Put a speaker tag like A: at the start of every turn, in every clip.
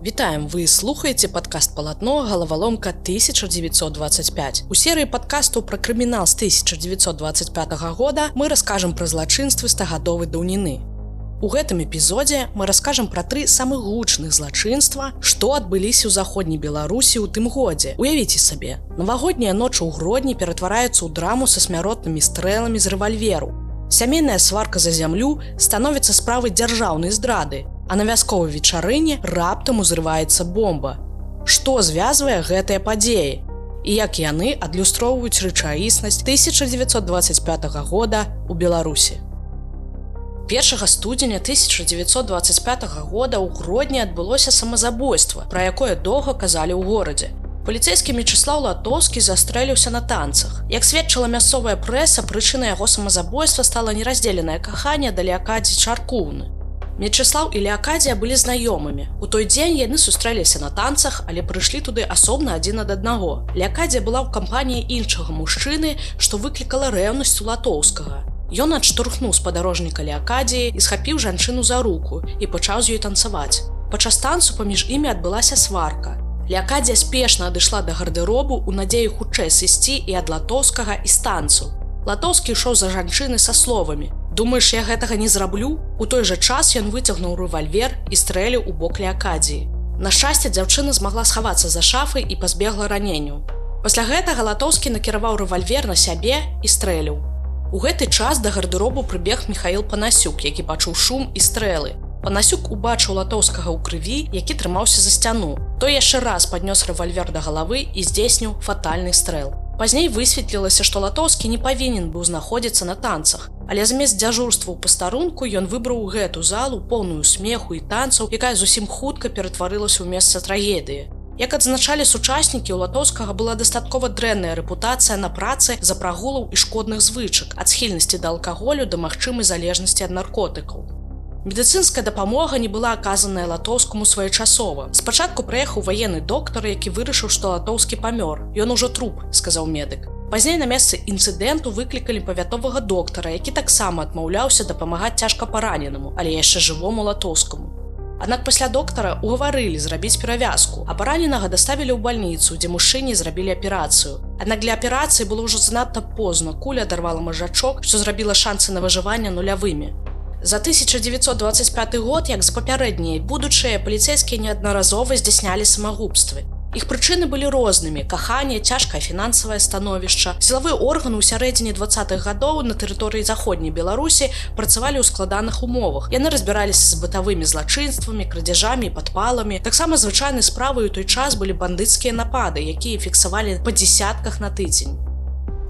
A: Вітаем, вы слухаеце падкаст «Палатно. Галаваломка 1925. У серыі падкастаў пра крымінал з 1925 года мы раскажам пра злачынствы стагадовай даўніны. У гэтым эпізодзе мы раскажам пра 3 самых гучных злачынства, што адбыліся ў заходняй Беларусі ў тым годзе. Уявіце сабе, навагодняя ноч у Гродні ператвараецца ў драму са смяротнымі стрэламі з рэвальверу. Сямейная сварка за зямлю становіцца справай дзяржаўнай здрады, а на вясковай вечарыне раптам узрываецца бомба. Што звязвае гэтыя падзеі? І як яны адлюстроўваюць рэчаіснасць 1925 года ў Беларусі? 1 студзеня 1925 года ў Гродні адбылося самазабойства, пра якое доўга казалі ў горадзе. Паліцэйскі Мечыслаў Латоўскі застрэліўся на танцах. Як сведчыла мясцовая прэса, прычынай яго самазабойства стала нераздзеленае каханне да Леакадзі Чаркоўны. Мечыслаў і Леакадзія былі знаёмымі. У той дзень яны сустрэліся на танцах, але прыйшлі туды асобна адзін ад аднаго. Леакадзія была ў кампаніі іншага мужчыны, што выклікала рэўнасць у Латоўскага. Ён адштурхнуў спадарожніка Леакадзіі і схапіў жанчыну за руку і пачаў з ёй танцаваць. Падчас танцу паміж імі адбылася сварка. Леакадзія спешна адышла да гардэробу ў надзеі хутчэй сысці і ад Латоўскага і з танцу. Латоўскі ішоў за жанчынай са словамі: «Думаеш, я гэтага не зраблю?» У той жа час ён выцягнуў рэвальвер і стрэліў у бок Леакадзіі. На шчасце, дзяўчына змагла схавацца за шафай і пазбегла раненняў. Пасля гэтага Латоўскі накіраваў рэвальвер на сябе і стрэліў. У гэты час да гардэробу прыбег Міхаіл Панасюк, які пачуў шум і стрэлы. Панасюк убачыў Латоўскага ў крыві, які трымаўся за сцяну. Той яшчэ раз паднёс рэвальвер да галавы і здзейсніў фатальны стрэл. Пазней высветлілася, што Латоўскі не павінен быў знаходзіцца на танцах, але замест дзяжурства ў пастарунку ён выбраў гэту залу, поўную смеху і танцаў, якая зусім хутка ператварылася ў месца трагедыі. Як адзначалі сучаснікі, у Латоўскага была дастаткова дрэнная рэпутацыя на працы за прагулаў і шкодных звычак, ад схільнасці да алкаголю да магчымай залежнасці ад наркотыкаў. Медыцынская дапамога не была аказаная Латоўскаму своечасова. Спачатку прыехаў ваенны доктар, які вырашыў, што Латоўскі памёр. «Ён ужо труп», – сказаў медык. Пазней на месцы інцыдэнту выклікалі павятовага доктара, які таксама адмаўляўся дапамагаць цяжка параненаму, але яшчэ жывому Латоўскаму. Аднак пасля доктара угаварылі зрабіць перавязку, а параненага даставілі ў бальніцу, дзе мужчыне зрабілі аперацыю. Аднак для аперацыі было ўжо занадта позна, куля адарвала мазжачок, што зрабіла шансы на выжыванне нулявымі. За 1925 год, як з папярэдняй, будучыя паліцэйскія неаднаразова здзяйснялі самагубствы. Іх прычыны былі рознымі: каханне, цяжкае фінансавае становішча. Сілавыя органы ў сярэдзіне 20-х гадоў на тэрыторыі заходняй Беларусі працавалі ў складаных умовах. Яны разбіраліся з бытавымі злачынствамі, крадзяжамі і падпаламі. Таксама звычайнай справай у той час былі бандыцкія напады, якія фіксавалі па дзесятках на тыдзень.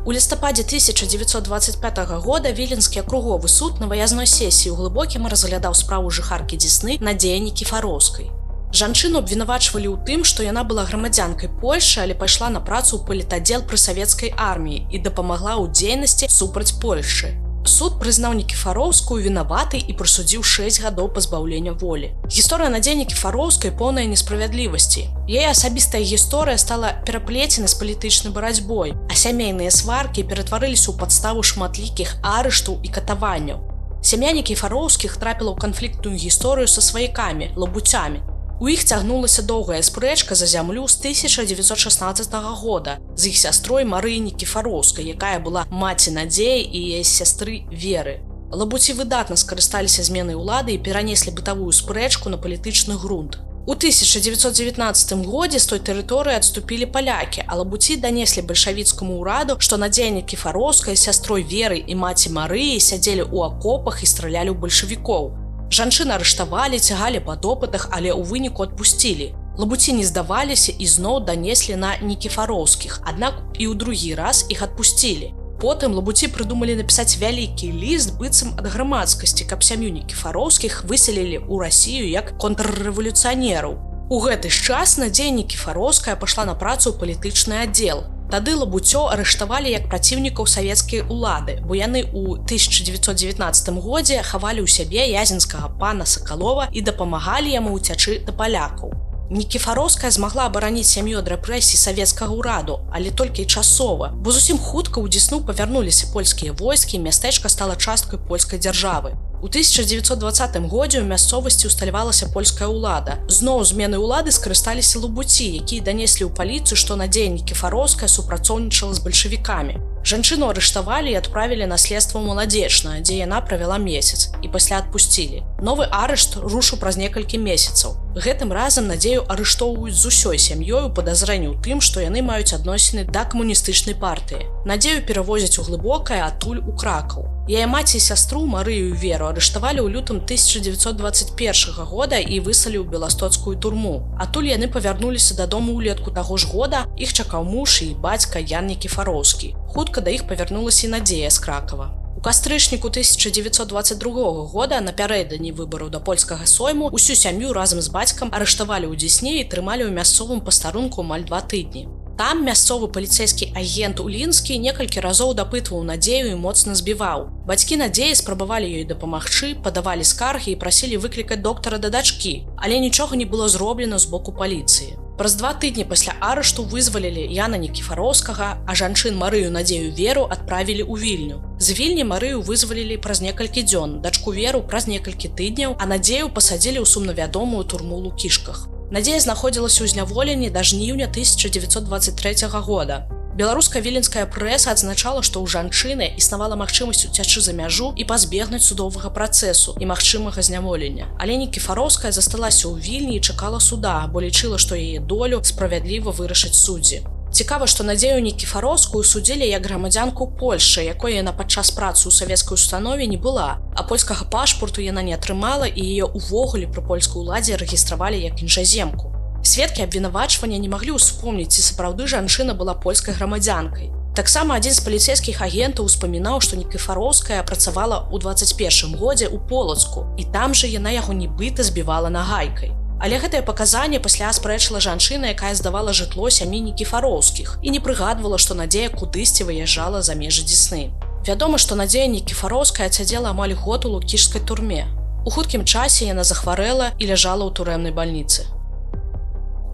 A: У лістападзе 1925 года Віленскі акруговы суд на выязной сесіі ў Глыбокім разглядаў справу жыхаркі Дзесны Надзеі Нікіфароўскай. Жанчыну абвінавачвалі ў тым, што яна была грамадзянкай Польшы, але пайшла на працу ў палітадзел пры савецкай арміі і дапамагла ў дзейнасці супраць Польшы. Суд прызнаў Нікіфароўскую вінаватай і прысудзіў 6 гадоў пазбаўлення волі. Гісторыя Надзеі Нікіфароўскай поўная несправядлівасці. Яе асабістая гісторыя стала пераплецена з палітычнай барацьбой, а сямейныя сваркі ператварыліся ў падставу шматлікіх арыштаў і катаванняў. Сям'я Нікіфароўскіх трапіла ў канфліктную гісторыю са сваякамі, лабуцямі. У іх цягнулася доўгая спрэчка за зямлю з 1916 года з іх сястрой Марыяй Нікіфароўскай, якая была маці Надзеі і яе сястры Веры. Лабуці выдатна скарысталіся зменай улады і перанеслі бытавую спрэчку на палітычны грунт. У 1919 годзе з той тэрыторыі адступілі палякі, а лабуці данеслі бальшавіцкаму ўраду, што Надзея Нікіфароўская з сястрой Веры і маці Марыі сядзелі ў акопах і стралялі ў бальшавікоў. Жанчыны арыштавалі, цягалі па допытах, але ў выніку адпусцілі. Лабуці не здаваліся і зноў данеслі на Нікіфароўскіх, аднак і ў другі раз іх адпусцілі. Потым лабуці прыдумалі напісаць вялікі ліст быццам ад грамадскасці, каб сям'ю Нікіфароўскіх выселілі ў Расію як контррэвалюцыянераў. У гэты ж час Надзея Нікіфароўская пайшла на працу ў палітычны аддзел. Тады лабуцёў арыштавалі як праціўнікаў савецкай улады, бо яны ў 1919 годзе хавалі ў сябе язенскага пана Сакалова і дапамагалі яму ўцячы да палякаў. Нікіфароўская змагла абараніць сям'ю ад рэпрэсій савецкага ўраду, але толькі часова, бо зусім хутка ў Дзесну павярнуліся польскія войскі і мястэчка стала часткай польскай дзяржавы. У 1920 годзе ў мясцовасці усталявалася польская ўлада. Зноў змены ўлады скарысталіся лабуці, якія данеслі ў паліцыю, што Надзея Нікіфароўская супрацоўнічала з бальшавікамі. Жанчыну арыштавалі і адправілі на следства ў Маладзечна, дзе яна правяла месяц, і пасля адпусцілі. Новы арышт рушыў праз некалькі месяцаў. Гэтым разам Надзею арыштоўваюць з усёй сям'ёй у падазрэнні ў тым, што яны маюць адносіны да камуністычнай партыі. Надзею перавозяць у Глыбокае, адтуль у Кракаў. Яе маці і сястру Марыю і Веру арыштавалі ў лютым 1921 года і выслалі ў Беластоцкую турму. Адтуль яны павярнуліся дадому ўлетку таго ж года, іх чакаў муж і бацька Ян Нікіфароўскі. Хутка да іх павярнулася і Надзея з Кракава. У кастрычніку 1922 года, напярэдадні выбараў да польскага сойму, усю сям'ю разам з бацькам арыштавалі ў Дзесне і трымалі ў мясцовым пастарунку амаль 2 тыдні. Там мясцовы паліцэйскі агент Улінскі некалькі разоў дапытваў Надзею і моцна збіваў. Бацькі Надзеі спрабавалі ёй дапамагчы, падавалі скаргі і прасілі выклікаць доктара да дачкі, але нічога не было зроблена з боку паліцыі. Праз 2 тыдні пасля арышту вызвалілі Яна Нікіфароўскага, а жанчын Марыю, Надзею, Веру адправілі ў Вільню. З Вільні Марыю вызвалілі праз некалькі дзён, дачку Веру праз некалькі тыдняў, а Надзею пасадзілі ў сумнавядомую турму ў Лукішках. Надзея знаходзілася ў зняволенні да жніўня 1923 года. Беларуская віленская прэса адзначала, што ў жанчыны існавала магчымасць уцячы за мяжу і пазбегнуць судовага працэсу і магчымага зняволення. Але Нікіфароўская засталася ў Вільні і чакала суда, бо лічыла, што яе долю справядліва вырашаць суддзі. Цікава, што Надзею Нікіфароўскую судзілі як грамадзянку Польшчы, якой яна падчас працы ў савецкай установе не была, а польскага пашпарту яна не атрымала і яе ўвогуле пры польскай уладзе рэгістравалі як іншаземку. Сведкі абвінавачвання не маглі ўспомніць, ці сапраўды жанчына была польскай грамадзянкай. Таксама адзін з паліцэйскіх агентаў успамінаў, што Нікіфароўская працавала ў 21 годзе ў Полацку, і там жа яна яго нібыта збівала нагайкай. Але гэтае паказанне пасля аспрэчыла жанчына, якая здавала жытло сям'і Нікіфароўскіх і не прыгадвала, што Надзея кудысьці выязджала за межы Дзесны. Вядома, што Надзея Нікіфароўская адсядзела амаль год у лукішскай турме. У хуткім часе яна захварэла і ляжала ў турэмнай бальніцы.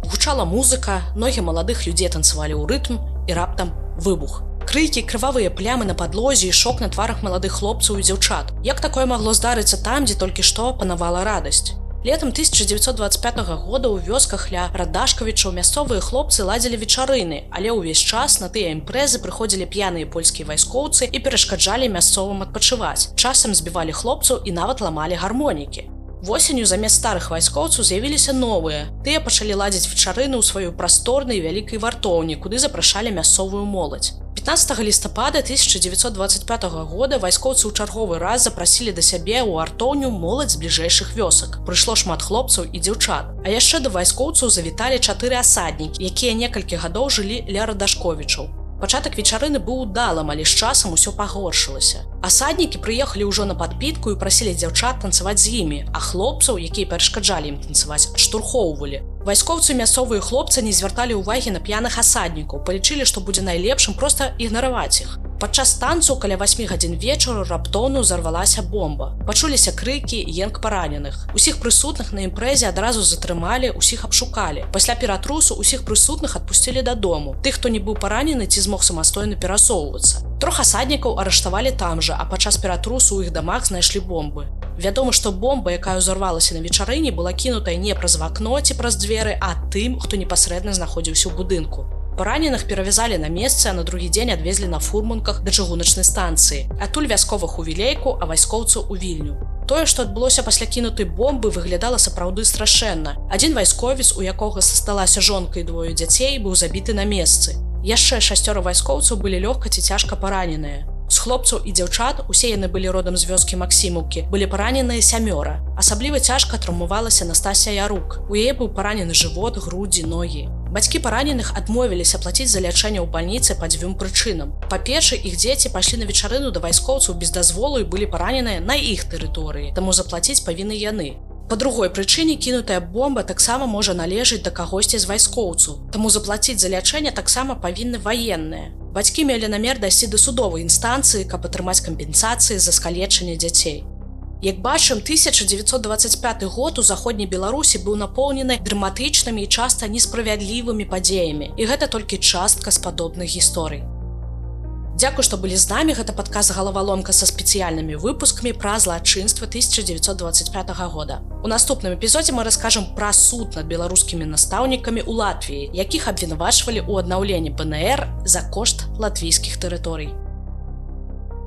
A: Гучала музыка, ногі маладых людзей танцавалі ў рытм і раптам выбух. Крыкі, крывавыя плямы на падлозе і шок на тварах маладых хлопцаў і дзяўчат. Як такое магло здарыцца там, дзе толькі што панавала радасць? Летам 1925 года ў вёсках ля Радашкавічаў мясцовыя хлопцы ладзілі вечарыны, але ўвесь час на тыя імпрэзы прыходзілі п'яныя польскія вайскоўцы і перашкаджалі мясцовым адпачываць. Часам збівалі хлопцаў і нават ламалі гармонікі. Восенню замест старых вайскоўцаў з'явіліся новыя. Тыя пачалі ладзіць вечарыны ў сваёй прасторнай вялікай вартоўні, куды запрашалі мясцовую моладзь. 15 лістапада 1925 года вайскоўцы ў чарговы раз запрасілі да сябе ў вартоўню моладзь з бліжэйшых вёсак. Прыйшло шмат хлопцаў і дзяўчат. А яшчэ да вайскоўцаў завіталі 4 асаднікі, якія некалькі гадоў жылі ля Радашковічаў. Пачатак вечарыны быў удалым, але з часам усё пагоршылася. Асаднікі прыехалі ўжо на падпітку і прасілі дзяўчат танцаваць з імі, а хлопцаў, якія перашкаджалі ім танцаваць, адштурхоўвалі. Вайскоўцы і мясцовыя хлопцы не звярталі ўвагі на п'яных асаднікаў, палічылі, што будзе найлепшым проста ігнараваць іх. Падчас танцу каля 8 гадзін вечару раптоўна ўзарвалася бомба. Пачуліся крыкі і енк параненых. Усіх прысутных на імпрэзе адразу затрымалі, усіх абшукалі. Пасля ператрусу усіх прысутных адпусцілі дадому. Тых, хто не быў паранены ці змог самастойна перасоўвацца. 3 асаднікаў арыштавалі там жа, а падчас ператрусу ў іх дамах знайшлі бомбы. Вядома, што бомба, якая ўзарвалася на вечарыне, была кінутая не праз вакно ці праз дзверы, а тым, хто непасрэдна знаходзіўся ў будынку. Параненых перавязалі на месцы, а на другі дзень адвезлі на фурманках да чыгуначнай станцыі. Адтуль вясковых у Вілейку, а вайскоўцаў у Вільню. Тое, што адбылося пасля кінутай бомбы, выглядала сапраўды страшэнна. Адзін вайсковец, у якога засталася жонка і 2 дзяцей, быў забіты на месцы. Яшчэ 6 вайскоўцаў былі лёгка ці цяжка параненыя. З хлопцаў і дзяўчат, усе яны былі родам з вёскі Максімаўкі, былі параненыя 7. Асабліва цяжка траўмавалася Настасія Ярук. У яе быў паранены жывот, грудзі, ногі. Бацькі параненых адмовіліся плаціць за лячэнне ў бальніцы па 2 прычынам. Па-першае, іх дзеці пайшлі на вечарыну да вайскоўцаў без дазволу і былі параненыя на іх тэрыторыі, таму заплаціць павінны яны. Па другой прычыне кінутая бомба таксама можа належыць да кагосьці з вайскоўцаў, таму заплаціць за лячэнне таксама павінны ваенныя. Бацькі мелі намер дайсці да судовай інстанцыі, каб атрымаць кампенсацыі за скалечанне дзяцей. Як бачым, 1925 год у заходняй Беларусі быў напоўнены драматычнымі і часта несправядлівымі падзеямі, і гэта толькі частка з падобных гісторый. Дзякуй, што былі з намі, гэта падкаст «Галаваломка» са спецыяльнымі выпускамі пра злачынствы 1925 года. У наступным эпізодзе мы раскажам пра суд над беларускімі настаўнікамі ў Латвіі, якіх абвінавачвалі ў аднаўленні БНР за кошт латвійскіх тэрыторый.